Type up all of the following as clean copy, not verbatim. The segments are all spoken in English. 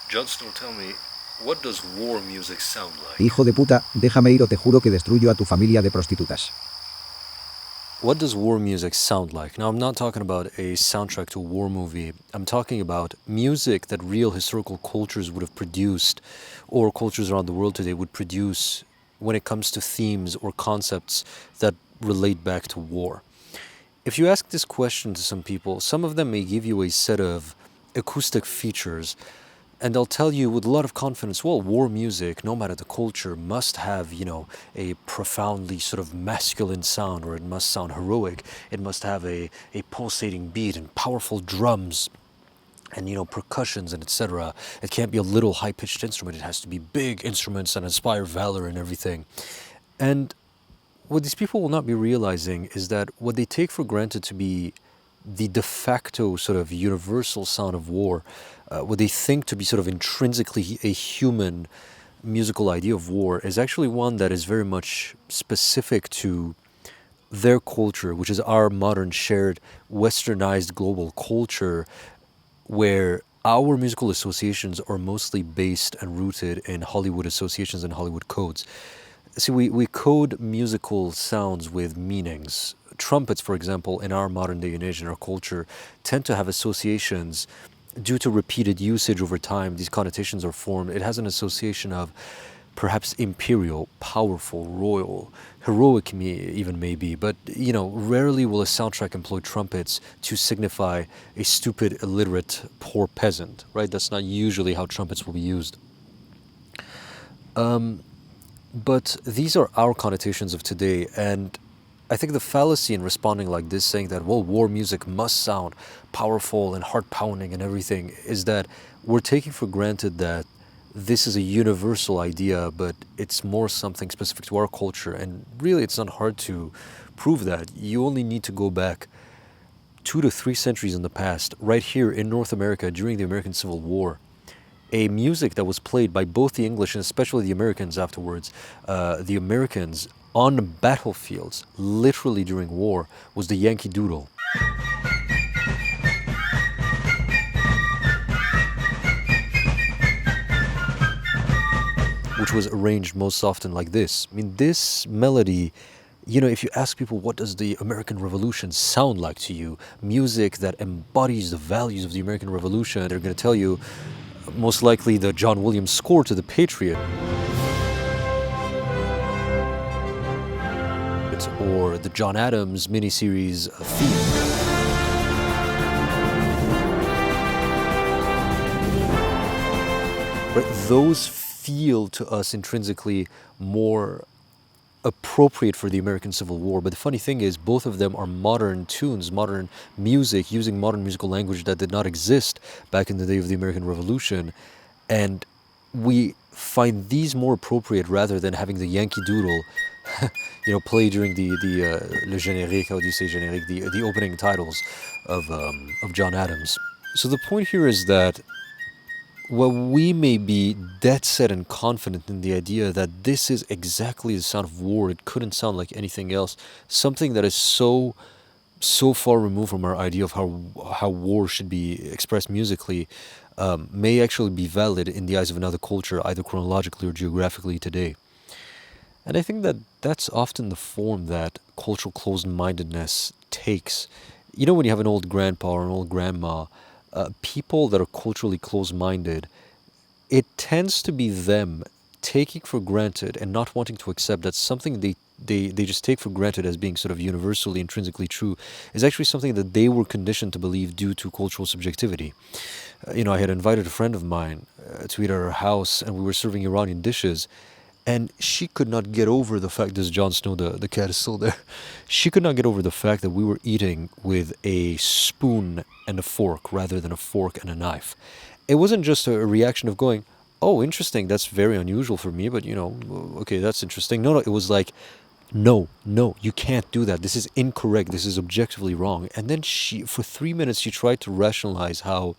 Jon Snow, tell me, what does war music sound like? Hijo de puta, déjame ir o te juro que destruyo a tu familia de prostitutas. What does war music sound like? Now, I'm not talking about a soundtrack to a war movie. I'm talking about music that real historical cultures would have produced, or cultures around the world today would produce when it comes to themes or concepts that relate back to war. If you ask this question to some people, some of them may give you a set of acoustic features, and they'll tell you with a lot of confidence, well, war music, no matter the culture, must have, a profoundly sort of masculine sound, or it must sound heroic. It must have a pulsating beat and powerful drums and, percussions and etc. It can't be a little high-pitched instrument. It has to be big instruments and inspire valor and everything. And what these people will not be realizing is that what they take for granted to be the de facto sort of universal sound of war, what they think to be sort of intrinsically a human musical idea of war, is actually one that is very much specific to their culture, which is our modern shared westernized global culture, where our musical associations are mostly based and rooted in Hollywood associations and Hollywood codes. See, we code musical sounds with meanings. Trumpets, for example, in our modern day and age, in our culture, tend to have associations due to repeated usage over time. These connotations are formed. It has an association of perhaps imperial, powerful, royal, heroic even maybe, but rarely will a soundtrack employ trumpets to signify a stupid, illiterate, poor peasant, right? That's not usually how trumpets will be used. But these are our connotations of today, and I think the fallacy in responding like this, saying that, well, war music must sound powerful and heart-pounding and everything, is that we're taking for granted that this is a universal idea, but it's more something specific to our culture, and really it's not hard to prove that. You only need to go back 2 to 3 centuries in the past, right here in North America during the American Civil War. A music that was played by both the English and especially the Americans afterwards, the Americans on battlefields, literally during war, was the Yankee Doodle. Which was arranged most often like this. I mean, this melody, if you ask people, what does the American Revolution sound like to you? Music that embodies the values of the American Revolution, they're going to tell you, most likely the John Williams score to The Patriot, or the John Adams miniseries theme. But those feel to us intrinsically more appropriate for the American Civil War. But the funny thing is, both of them are modern tunes, modern music, using modern musical language that did not exist back in the day of the American Revolution. And we find these more appropriate rather than having the Yankee Doodle, play during the le générique, how do you say générique, the opening titles of John Adams. So the point here is that while we may be dead set and confident in the idea that this is exactly the sound of war, it couldn't sound like anything else, something that is so far removed from our idea of how war should be expressed musically, may actually be valid in the eyes of another culture, either chronologically or geographically today. And I think that that's often the form that cultural closed-mindedness takes. When you have an old grandpa or an old grandma, people that are culturally closed-minded, it tends to be them taking for granted and not wanting to accept that something they just take for granted as being sort of universally, intrinsically true, is actually something that they were conditioned to believe due to cultural subjectivity. I had invited a friend of mine to eat at our house, and we were serving Iranian dishes, and she could not get over the fact, this is Jon Snow, the cat is still there, she could not get over the fact that we were eating with a spoon and a fork rather than a fork and a knife. It wasn't just a reaction of going, oh, interesting, that's very unusual for me, but okay, that's interesting. No, it was like, no, you can't do that. This is incorrect. This is objectively wrong. And then for 3 minutes, she tried to rationalize how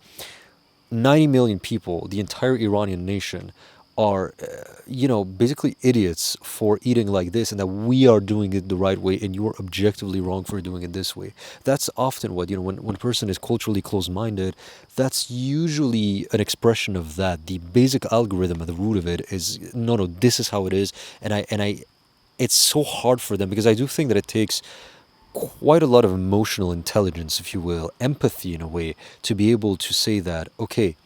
90 million people, the entire Iranian nation, are, basically idiots for eating like this, and that we are doing it the right way, and you're objectively wrong for doing it this way. That's often what, when a person is culturally closed-minded, that's usually an expression of that. The basic algorithm at the root of it is, no, no, this is how it is, and I, it's so hard for them because I do think that it takes quite a lot of emotional intelligence, if you will, empathy in a way, to be able to say that, okay,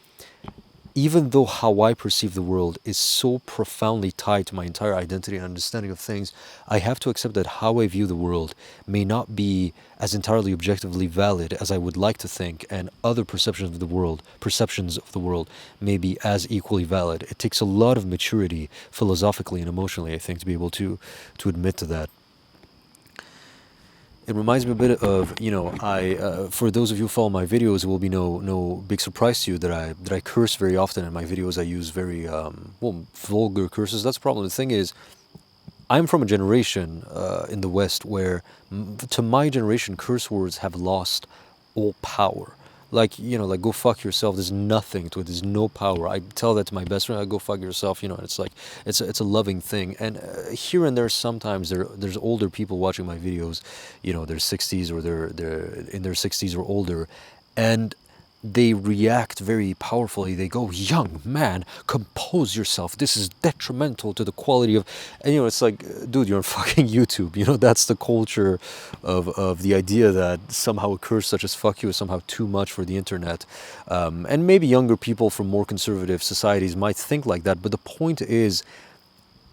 even though how I perceive the world is so profoundly tied to my entire identity and understanding of things, I have to accept that how I view the world may not be as entirely objectively valid as I would like to think, and other perceptions of the world may be as equally valid. It takes a lot of maturity, philosophically and emotionally, I think, to be able to admit to that. It reminds me a bit of, I for those of you who follow my videos, it will be no big surprise to you that I curse very often in my videos. I use very vulgar curses. That's the problem. The thing is, I'm from a generation in the West where, to my generation, curse words have lost all power. Like, like, go fuck yourself. There's nothing to it. There's no power. I tell that to my best friend. I go fuck yourself. And it's like, it's a loving thing. And here and there, sometimes there's older people watching my videos. They're 60s, or they're in their 60s or older, and they react very powerfully. They go, "Young man, compose yourself. This is detrimental to the quality of," and it's like, dude, you're on fucking YouTube. That's the culture of the idea that somehow a curse such as "fuck you" is somehow too much for the internet. And maybe younger people from more conservative societies might think like that, but the point is,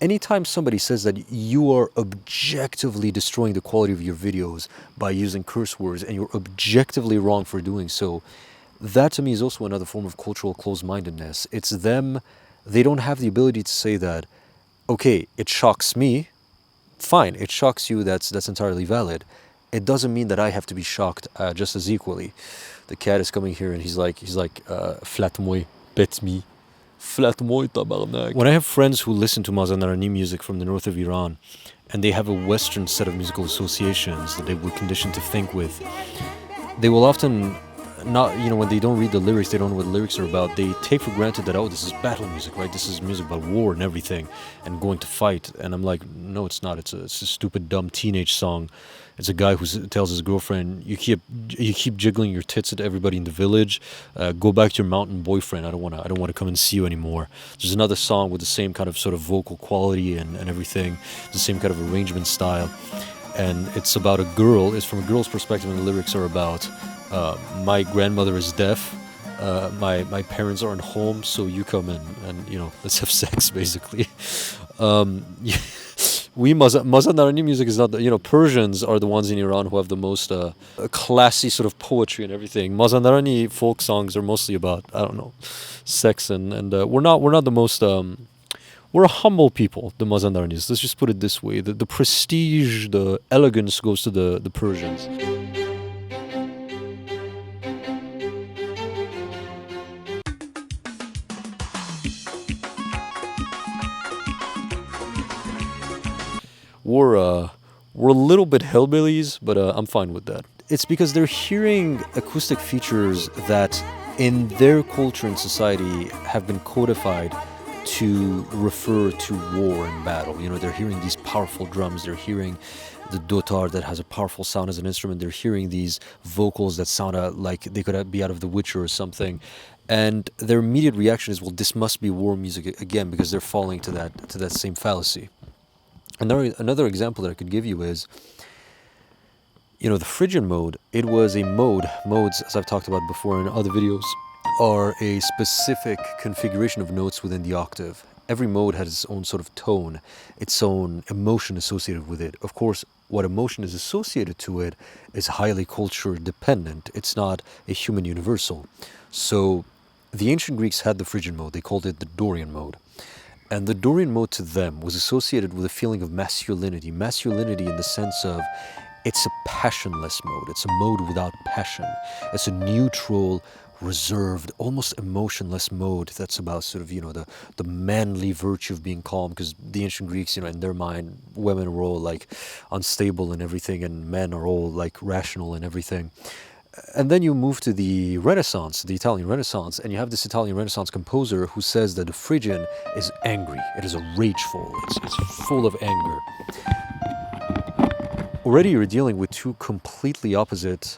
anytime somebody says that you are objectively destroying the quality of your videos by using curse words, and you're objectively wrong for doing so, that to me is also another form of cultural closed-mindedness. It's them, they don't have the ability to say that, okay, it shocks me, fine, it shocks you, that's entirely valid. It doesn't mean that I have to be shocked just as equally. The cat is coming here and he's like, flat moi, pet me. Flat moi, tabarnak. When I have friends who listen to Mazandarani music from the north of Iran, and they have a Western set of musical associations that they were conditioned to think with, they will often not, when they don't read the lyrics, they don't know what the lyrics are about. They take for granted that, oh, this is battle music, right? This is music about war and everything, and going to fight. And I'm like, no, it's not. It's a stupid, dumb teenage song. It's a guy who tells his girlfriend, you keep jiggling your tits at everybody in the village. Go back to your mountain boyfriend. I don't want to come and see you anymore. There's another song with the same kind of sort of vocal quality and everything, the same kind of arrangement style. And it's about a girl. It's from a girl's perspective, and the lyrics are about, my grandmother is deaf, my parents aren't home, so you come in and let's have sex, basically. Mazandarani music is not Persians are the ones in Iran who have the most classy sort of poetry and everything. Mazandarani folk songs are mostly about, I don't know, sex, and we're not the most we're a humble people, the Mazandaranis. Let's just put it this way. The prestige, the elegance goes to the Persians. We're a little bit hillbillies, but I'm fine with that. It's because they're hearing acoustic features that in their culture and society have been codified to refer to war and battle. They're hearing these powerful drums, they're hearing the dotar that has a powerful sound as an instrument, they're hearing these vocals that sound like they could be out of The Witcher or something. And their immediate reaction is, well, this must be war music again, because they're falling to that same fallacy. Another example that I could give you is, the Phrygian mode. It was a mode. Modes, as I've talked about before in other videos, are a specific configuration of notes within the octave. Every mode has its own sort of tone, its own emotion associated with it. Of course, what emotion is associated to it is highly culture dependent. It's not a human universal. So the ancient Greeks had the Phrygian mode. They called it the Dorian mode. And the Dorian mode to them was associated with a feeling of masculinity. Masculinity in the sense of, it's a passionless mode. It's a mode without passion. It's a neutral, reserved, almost emotionless mode that's about sort of, the manly virtue of being calm, because the ancient Greeks, in their mind, women are all like unstable and everything, and men are all like rational and everything. And then you move to the Renaissance, the Italian Renaissance, and you have this Italian Renaissance composer who says that the Phrygian is angry. It is a rageful. It's full of anger. Already you're dealing with two completely opposite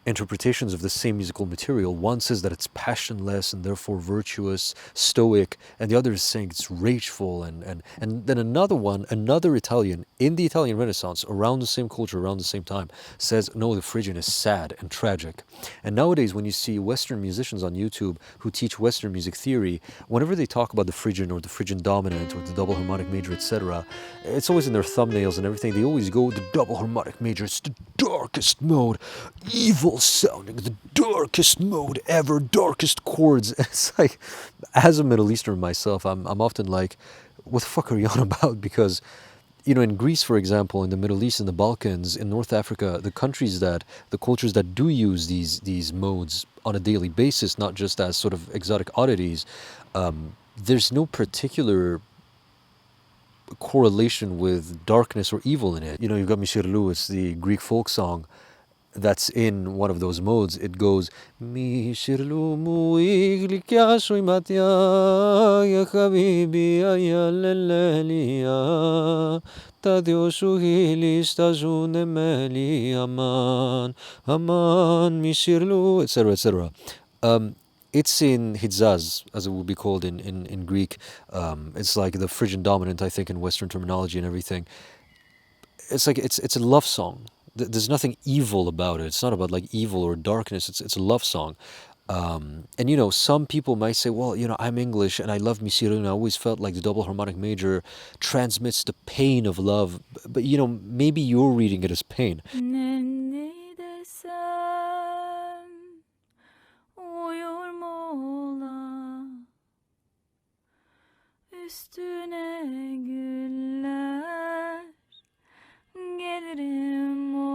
interpretations of the same musical material. One says that it's passionless and therefore virtuous, stoic, and the other is saying it's rageful. And then another one, another Italian in the Italian Renaissance, around the same culture, around the same time, says, no, the Phrygian is sad and tragic. And nowadays, when you see Western musicians on YouTube who teach Western music theory, whenever they talk about the Phrygian or the Phrygian dominant or the double harmonic major, etc., it's always in their thumbnails and everything. They always go, the double harmonic major, it's the darkest mode, evil sounding, the darkest mode ever, darkest chords. It's like, as a Middle Easterner myself, I'm often like, what the fuck are you on about? Because, you know, in Greece, for example, in the Middle East, in the Balkans, in North Africa, the cultures that do use these modes on a daily basis, not just as sort of exotic oddities, there's no particular correlation with darkness or evil in it. You know, you've got Mishir Lewis, the Greek folk song, that's in one of those modes. It goes, Mishirlu muigli kyashui matya ya habibi ya lelelia tadio suhili stazune meli aman aman Mishirlu, etc., etc. It's in Hijaz, as it would be called in Greek. It's like the Phrygian dominant, I think, in Western terminology and everything. It's like it's a love song. There's nothing evil about it. It's not about like evil or darkness. It's a love song. And you know, some people might say, well, you know, I'm English and I love Misiru and I always felt like the double harmonic major transmits the pain of love. But you know, maybe you're reading it as pain. Nenni desem uyur mola üstüne güller gelirim mola.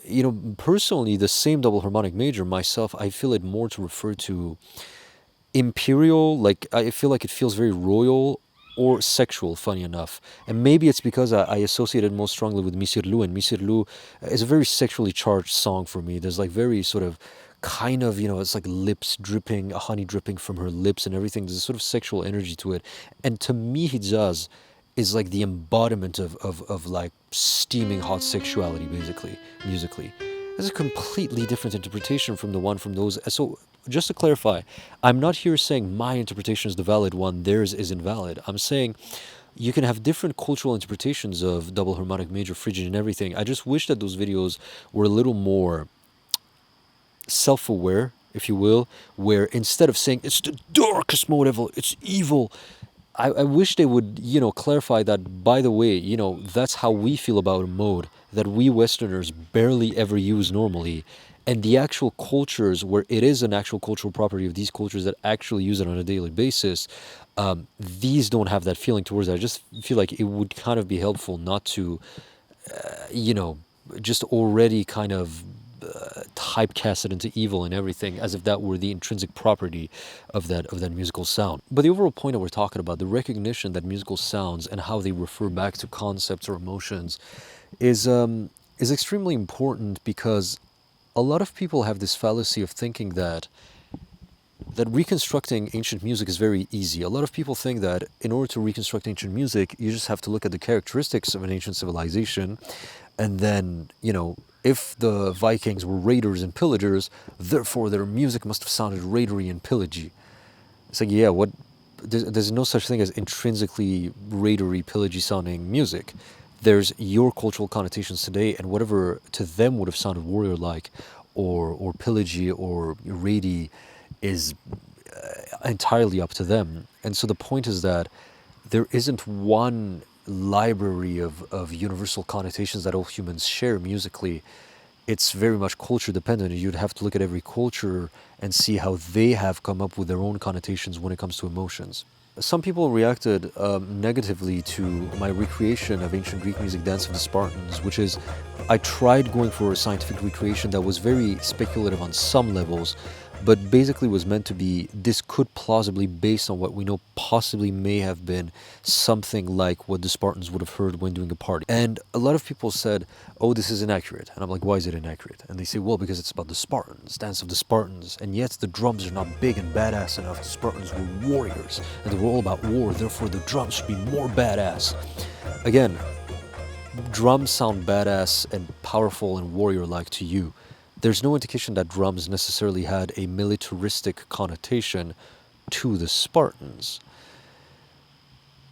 You know, personally, the same double harmonic major, myself, I feel it more to refer to imperial, like I feel like it feels very royal or sexual, funny enough. And maybe it's because I associate it most strongly with Misirlu, and Misirlu is a very sexually charged song for me. There's like very sort of kind of, you know, it's like lips dripping, honey dripping from her lips and everything. There's a sort of sexual energy to it. And to me, Hijaz is like the embodiment of like steaming hot sexuality, basically, musically. It's a completely different interpretation from the one from those. So just to clarify, I'm not here saying my interpretation is the valid one, theirs is invalid. I'm saying you can have different cultural interpretations of double harmonic major, Phrygian, and everything. I just wish that those videos were a little more self-aware, if you will, where instead of saying it's the darkest mode ever, it's evil, I wish they would, you know, clarify that, by the way, you know, that's how we feel about a mode that we Westerners barely ever use normally. And the actual cultures where it is an actual cultural property of these cultures that actually use it on a daily basis, these don't have that feeling towards it. I just feel like it would kind of be helpful not to, you know, just already kind of typecast it into evil and everything as if that were the intrinsic property of that musical sound. But the overall point that we're talking about, the recognition that musical sounds and how they refer back to concepts or emotions is extremely important, because a lot of people have this fallacy of thinking that reconstructing ancient music is very easy. A lot of people think that in order to reconstruct ancient music, you just have to look at the characteristics of an ancient civilization, and then, you know, if the Vikings were raiders and pillagers, therefore their music must have sounded raidery and pillagey. It's like, yeah, what? There's no such thing as intrinsically raidery, pillagey sounding music. There's your cultural connotations today, and whatever to them would have sounded warrior-like or pillagey or raidy is entirely up to them. And so the point is that there isn't one library of universal connotations that all humans share musically. It's very much culture dependent. You'd have to look at every culture and see how they have come up with their own connotations when it comes to emotions. Some people reacted negatively to my recreation of ancient Greek music, Dance of the Spartans, which is, I tried going for a scientific recreation that was very speculative on some levels, but basically was meant to be, this could plausibly, based on what we know, possibly may have been something like what the Spartans would have heard when doing a party. And a lot of people said, oh, this is inaccurate. And I'm like, why is it inaccurate? And they say, well, because it's about the Spartans, dance of the Spartans, and yet the drums are not big and badass enough. The Spartans were warriors, and they were all about war, therefore the drums should be more badass. Again, drums sound badass and powerful and warrior-like to you. There's no indication that drums necessarily had a militaristic connotation to the Spartans.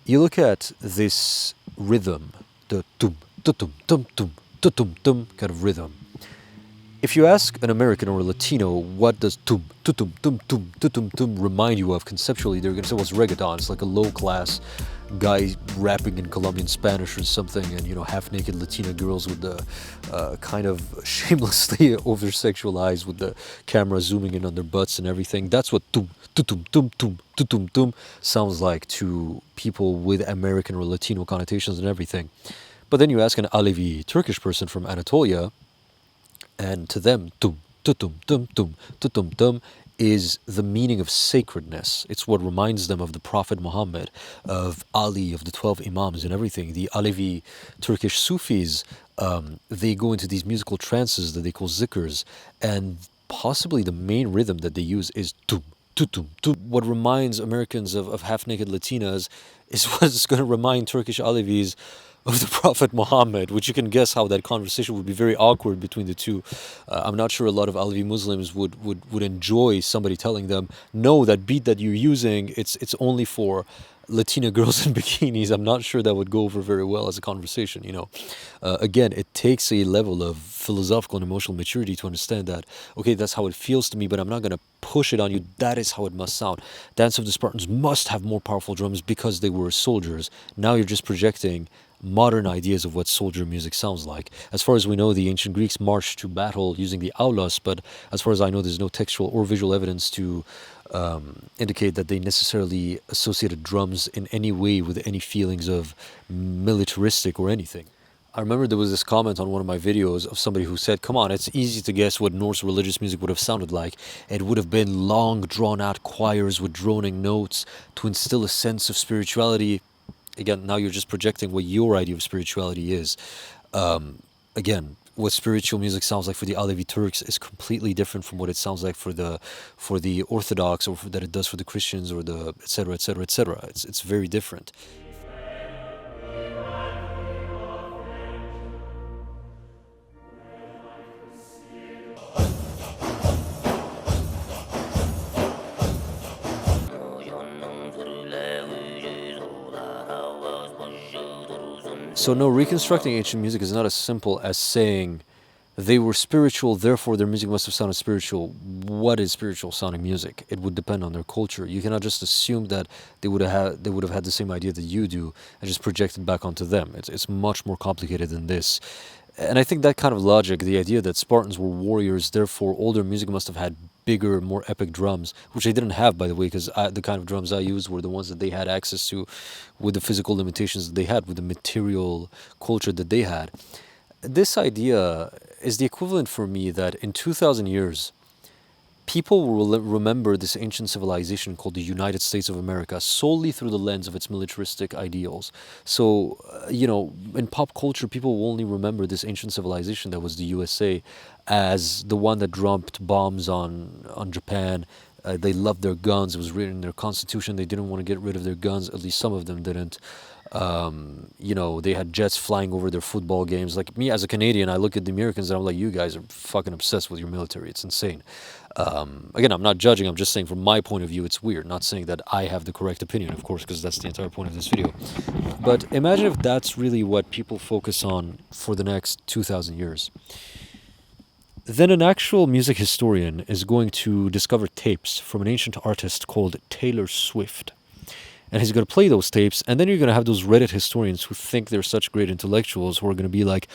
You look at this rhythm, the tum, tum, tum, tum, tum, tum kind of rhythm. If you ask an American or a Latino, what does tum, tum, tum, tum, tum, tum remind you of conceptually, they're going to say, well, it's reggaeton. It's like a low-class guy rapping in Colombian Spanish or something, and, you know, half-naked Latina girls with the kind of shamelessly over-sexualized with the camera zooming in on their butts and everything. That's what tum, tum, tum, tum, tum, tum sounds like to people with American or Latino connotations and everything. But then you ask an Alevi Turkish person from Anatolia, and to them, tum, tum, tum, tum, tum, tum, is the meaning of sacredness. It's what reminds them of the Prophet Muhammad, of Ali, of the 12 Imams and everything. The Alevi Turkish Sufis, they go into these musical trances that they call zikrs, and possibly the main rhythm that they use is tum, tum, tum. What reminds Americans of half-naked Latinas is what's going to remind Turkish Alevis of the Prophet Muhammad, which you can guess how that conversation would be very awkward between the two. I'm not sure a lot of Alevi Muslims would enjoy somebody telling them, no, that beat that you're using, it's only for Latina girls in bikinis. I'm not sure that would go over very well as a conversation, you know. Again, it takes a level of philosophical and emotional maturity to understand that, okay, that's how it feels to me, but I'm not going to push it on you. That is how it must sound. Dance of the Spartans must have more powerful drums because they were soldiers. Now you're just projecting modern ideas of what soldier music sounds like. As far as we know, the ancient Greeks marched to battle using the aulos, but as far as I know, there's no textual or visual evidence to indicate that they necessarily associated drums in any way with any feelings of militaristic or anything. I remember there was this comment on one of my videos of somebody who said, come on, it's easy to guess what Norse religious music would have sounded like. It would have been long, drawn-out choirs with droning notes to instill a sense of spirituality. Again, now you're just projecting what your idea of spirituality is. Again, what spiritual music sounds like for the Alevi Turks is completely different from what it sounds like for the Orthodox, or that it does for the Christians, or the etc. etc. etc. It's very different. So no, reconstructing ancient music is not as simple as saying they were spiritual, therefore their music must have sounded spiritual. What is spiritual sounding music? It would depend on their culture. You cannot just assume that they would have had the same idea that you do and just project it back onto them. It's much more complicated than this. And I think that kind of logic, the idea that Spartans were warriors, therefore all their music must have had bigger, more epic drums, which they didn't have, by the way, because the kind of drums I used were the ones that they had access to with the physical limitations that they had, with the material culture that they had. This idea is the equivalent for me that in 2,000 years, people will remember this ancient civilization called the United States of America solely through the lens of its militaristic ideals. So, in pop culture, people will only remember this ancient civilization that was the USA as the one that dropped bombs on Japan. They loved their guns. It was written in their constitution. They didn't want to get rid of their guns. At least some of them didn't. They had jets flying over their football games. Like me as a Canadian, I look at the Americans and I'm like, you guys are fucking obsessed with your military. It's insane. Again, I'm not judging. I'm just saying from my point of view, it's weird. Not saying that I have the correct opinion, of course, because that's the entire point of this video. But imagine if that's really what people focus on for the next 2,000 years. Then an actual music historian is going to discover tapes from an ancient artist called Taylor Swift. And he's going to play those tapes, and then you're going to have those Reddit historians who think they're such great intellectuals who are going to be like,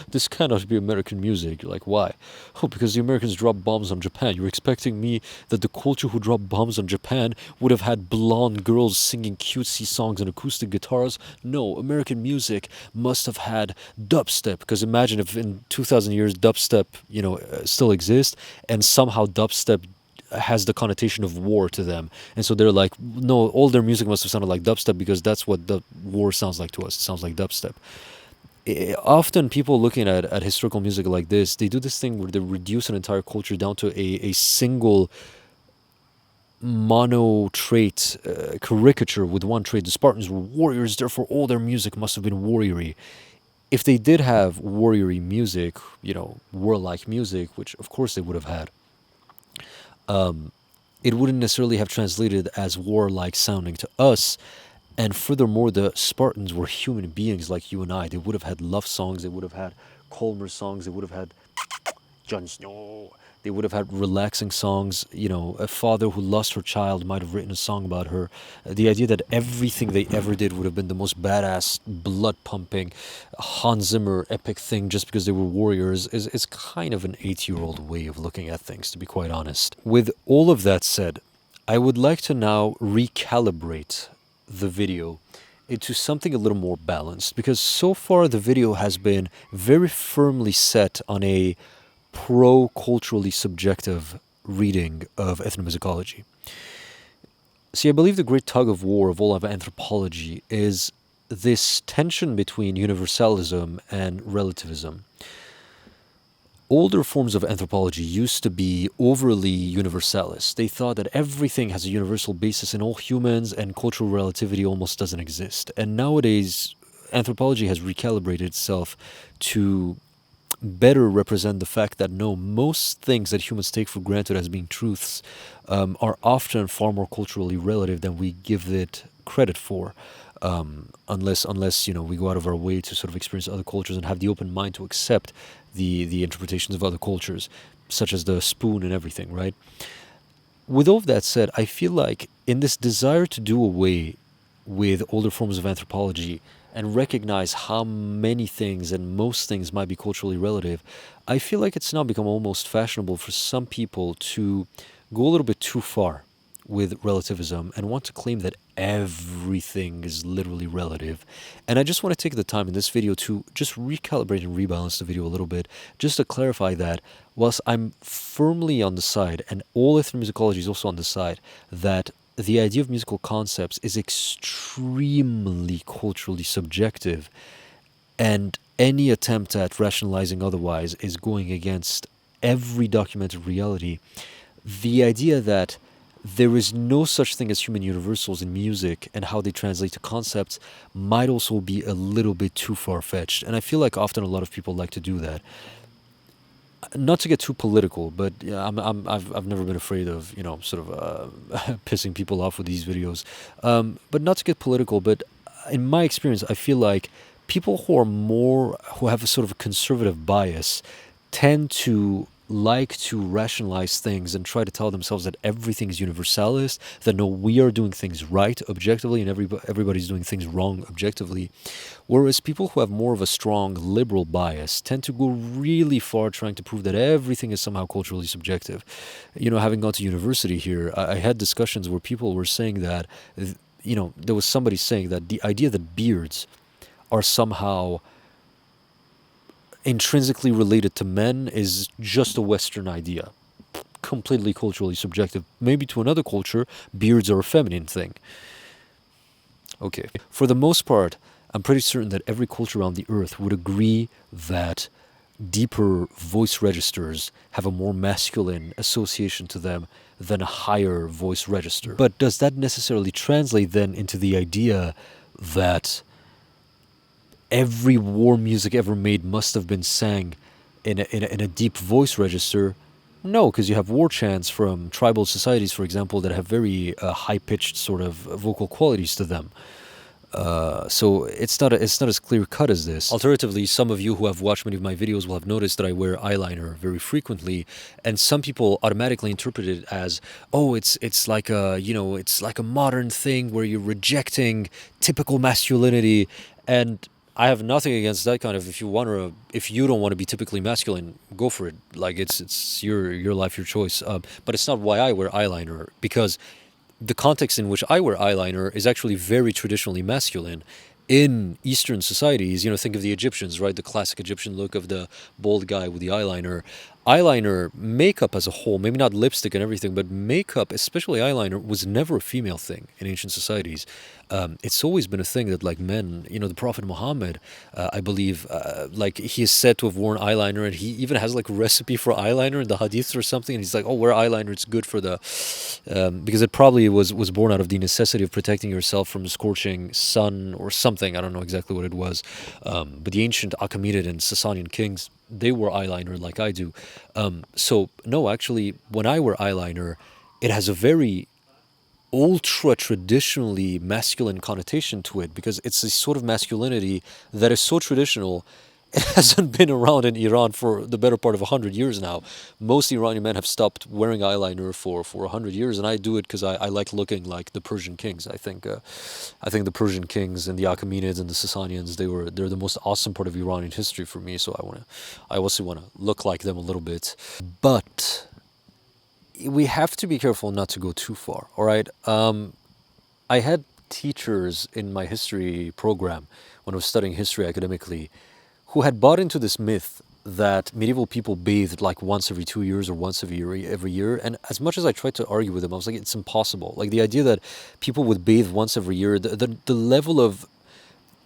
this cannot be American music. You're like, why? Oh, because the Americans dropped bombs on Japan. You're expecting me that the culture who dropped bombs on Japan would have had blonde girls singing cutesy songs on acoustic guitars? No, American music must have had dubstep, because imagine if in 2,000 years dubstep, still exists, and somehow dubstep has the connotation of war to them, and so they're like, no, all their music must have sounded like dubstep because that's what the war sounds like to us. It sounds like dubstep. Often people looking at historical music like this, they do this thing where they reduce an entire culture down to a single mono trait, caricature with one trait. The Spartans were warriors, therefore all their music must have been warriory. If they did have warriory music, warlike music, which of course they would have had, it wouldn't necessarily have translated as warlike sounding to us. And furthermore, the Spartans were human beings like you and I. They would have had love songs, they would have had calmer songs, they would have had Jon Snow. They would have had relaxing songs. A father who lost her child might have written a song about her. The idea that everything they ever did would have been the most badass, blood-pumping, Hans Zimmer epic thing just because they were warriors is kind of an 8-year-old way of looking at things, to be quite honest. With all of that said, I would like to now recalibrate the video into something a little more balanced, because so far the video has been very firmly set on a pro-culturally subjective reading of ethnomusicology. See, I believe the great tug of war of all of anthropology is this tension between universalism and relativism. Older forms of anthropology used to be overly universalist. They thought that everything has a universal basis in all humans and cultural relativity almost doesn't exist. And nowadays, anthropology has recalibrated itself to better represent the fact that no, most things that humans take for granted as being truths are often far more culturally relative than we give it credit for. Unless we go out of our way to sort of experience other cultures and have the open mind to accept the interpretations of other cultures, such as the spoon and everything, right? With all of that said, I feel like in this desire to do away with older forms of anthropology and recognize how many things and most things might be culturally relative, I feel like it's now become almost fashionable for some people to go a little bit too far with relativism and want to claim that everything is literally relative. And I just want to take the time in this video to just recalibrate and rebalance the video a little bit, just to clarify that whilst I'm firmly on the side, and all ethnomusicology is also on the side, that the idea of musical concepts is extremely culturally subjective, and any attempt at rationalizing otherwise is going against every documented reality. The idea that there is no such thing as human universals in music and how they translate to concepts might also be a little bit too far-fetched. And I feel like often a lot of people like to do that. Not to get too political, but I've never been afraid of pissing people off with these videos. But not to get political, but in my experience, I feel like people who have a sort of a conservative bias tend to like to rationalize things and try to tell themselves that everything is universalist, that no, we are doing things right objectively and everybody's doing things wrong objectively. Whereas people who have more of a strong liberal bias tend to go really far trying to prove that everything is somehow culturally subjective. Having gone to university here, I had discussions where people were saying that, there was somebody saying that the idea that beards are somehow intrinsically related to men is just a Western idea, completely culturally subjective. Maybe to another culture, beards are a feminine thing. Okay, for the most part, I'm pretty certain that every culture around the earth would agree that deeper voice registers have a more masculine association to them than a higher voice register. But does that necessarily translate then into the idea that every war music ever made must have been sang in a deep voice register? No, because you have war chants from tribal societies, for example, that have very high-pitched sort of vocal qualities to them. So it's not as clear cut as this. Alternatively, some of you who have watched many of my videos will have noticed that I wear eyeliner very frequently, and some people automatically interpret it as, oh, it's like a modern thing where you're rejecting typical masculinity. And I have nothing against that kind of. If you don't want to be typically masculine, go for it. Like it's your life, your choice. But it's not why I wear eyeliner, because the context in which I wear eyeliner is actually very traditionally masculine. In Eastern societies, think of the Egyptians, right? The classic Egyptian look of the bald guy with the eyeliner. eyeliner, makeup as a whole, maybe not lipstick and everything, but makeup, especially eyeliner, was never a female thing in ancient societies. It's always been a thing that, like, men, the Prophet Muhammad, I believe, like, he is said to have worn eyeliner, and he even has like a recipe for eyeliner in the hadiths or something, and he's like, oh, wear eyeliner, it's good for the, because it probably was born out of the necessity of protecting yourself from scorching sun or something. I don't know exactly what it was, but the ancient Achaemenid and Sasanian kings, they wore eyeliner like I do. So no, actually, when I wear eyeliner, it has a very ultra traditionally masculine connotation to it, because it's a sort of masculinity that is so traditional. It hasn't been around in Iran for the better part of 100 years now. Most Iranian men have stopped wearing eyeliner for 100 years, and I do it because I like looking like the Persian kings. I think the Persian kings and the Achaemenids and the Sasanians, they're the most awesome part of Iranian history for me. So I also want to look like them a little bit, but we have to be careful not to go too far. All right. I had teachers in my history program when I was studying history academically who had bought into this myth that medieval people bathed like once every 2 years or once every year. And as much as I tried to argue with them, I was like, it's impossible. Like, the idea that people would bathe once every year, the level of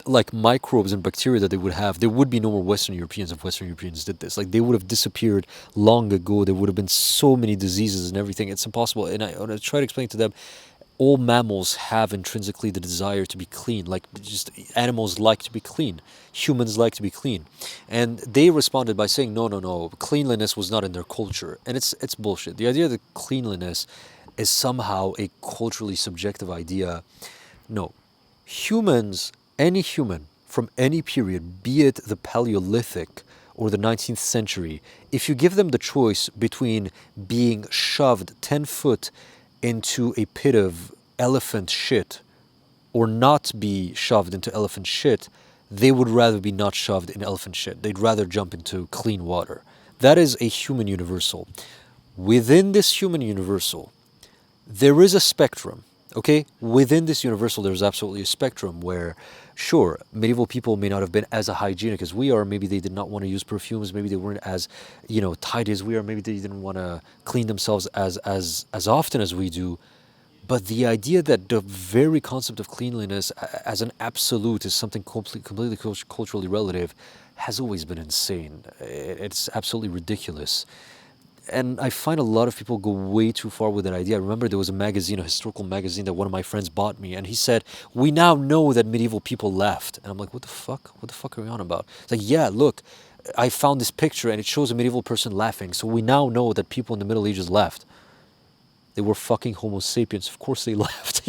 like microbes and bacteria that they would have, there would be no more Western Europeans if Western Europeans did this. Like, they would have disappeared long ago. There would have been so many diseases and everything. It's impossible. And I try to explain to them, all mammals have intrinsically the desire to be clean. Like, just animals like to be clean. Humans like to be clean. And they responded by saying, no, no, no, cleanliness was not in their culture. And it's bullshit. The idea that cleanliness is somehow a culturally subjective idea, no. Humans, any human from any period, be it the Paleolithic or the 19th century, if you give them the choice between being shoved 10 foot into a pit of elephant shit or not be shoved into elephant shit, they would rather be not shoved in elephant shit. They'd rather jump into clean water. That is a human universal. Within this human universal, there is a spectrum. Okay, within this universal, there's absolutely a spectrum where, sure, medieval people may not have been as hygienic as we are. Maybe they did not want to use perfumes. Maybe they weren't as, tidy as we are. Maybe they didn't want to clean themselves as often as we do. But the idea that the very concept of cleanliness as an absolute is something completely culturally relative has always been insane. It's absolutely ridiculous. And I find a lot of people go way too far with that idea. I remember there was a magazine, a historical magazine that one of my friends bought me, and he said, we now know that medieval people left. And I'm like, what the fuck? What the fuck are we on about? It's like, yeah, look, I found this picture and it shows a medieval person laughing. So we now know that people in the Middle Ages left. They were fucking Homo sapiens. Of course they left,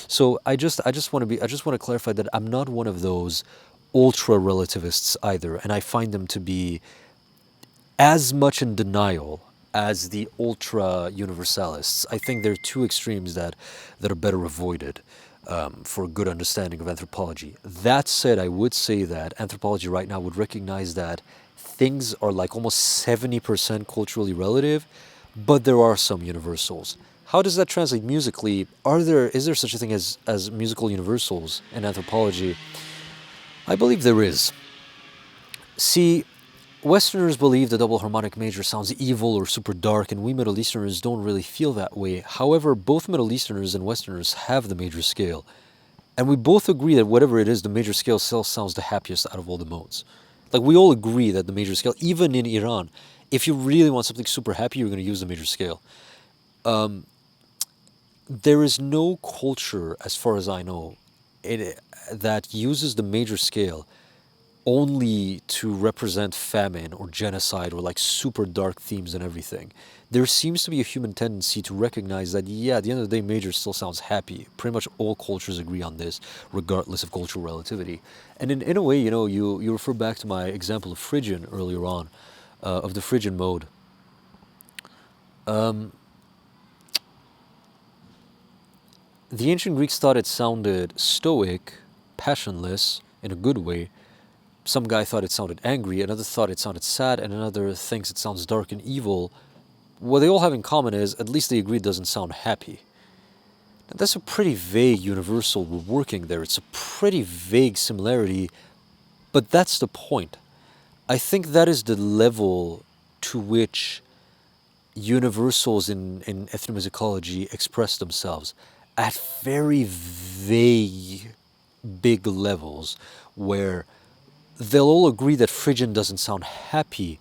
So I just want to clarify that I'm not one of those ultra relativists either. And I find them to be as much in denial as the ultra universalists. I think there are two extremes that are better avoided for a good understanding of anthropology. That said, I would say that anthropology right now would recognize that things are like almost 70% culturally relative, but there are some universals. How does that translate musically? Is there such a thing as musical universals in anthropology? I believe there is. See, Westerners believe the double harmonic major sounds evil or super dark, and we Middle Easterners don't really feel that way. However, both Middle Easterners and Westerners have the major scale. And we both agree that whatever it is, the major scale still sounds the happiest out of all the modes. Like, we all agree that the major scale, even in Iran, if you really want something super happy, you're going to use the major scale. There is no culture, as far as I know, that uses the major scale only to represent famine or genocide or like super dark themes and everything. There seems to be a human tendency to recognize that, yeah, at the end of the day, major still sounds happy. Pretty much all cultures agree on this, regardless of cultural relativity. And in a way, you refer back to my example of Phrygian earlier on, of the Phrygian mode. The ancient Greeks thought it sounded stoic, passionless, in a good way. Some guy thought it sounded angry, another thought it sounded sad, and another thinks it sounds dark and evil. What they all have in common is, at least they agree it doesn't sound happy. Now, that's a pretty vague universal we're working there. It's a pretty vague similarity, but that's the point. I think that is the level to which universals in ethnomusicology express themselves at very vague, big levels, where they'll all agree that Phrygian doesn't sound happy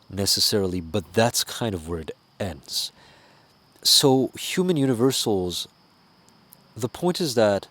necessarily, but that's kind of where it ends. So, human universals, the point is that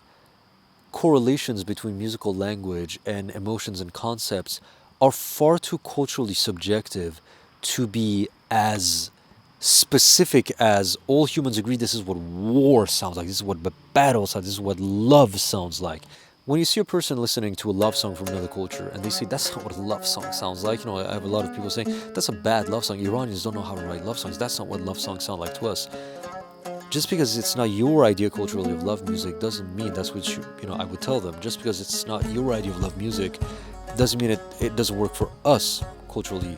correlations between musical language and emotions and concepts are far too culturally subjective to be as specific as all humans agree this is what war sounds like, this is what battle sounds, this is what love sounds like. When you see a person listening to a love song from another culture and they say that's not what a love song sounds like, I have a lot of people saying that's a bad love song. Iranians don't know how to write love songs. That's not what love songs sound like to us. Just because it's not your idea culturally of love music doesn't mean that's what I would tell them. Just because it's not your idea of love music doesn't mean it doesn't work for us culturally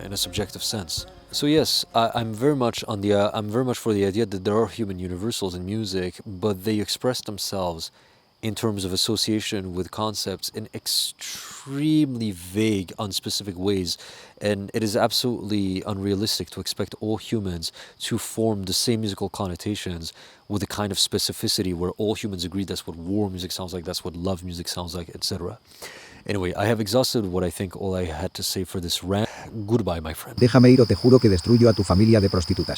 in a subjective sense. So yes, I'm very much for the idea that there are human universals in music, but they express themselves in terms of association with concepts in extremely vague, unspecific ways. And it is absolutely unrealistic to expect all humans to form the same musical connotations with a kind of specificity where all humans agree that's what war music sounds like, that's what love music sounds like, etc. Anyway, I have exhausted what I think all I had to say for this rant. Goodbye, my friend. Déjame ir o te juro que destruyo a tu familia de prostitutas.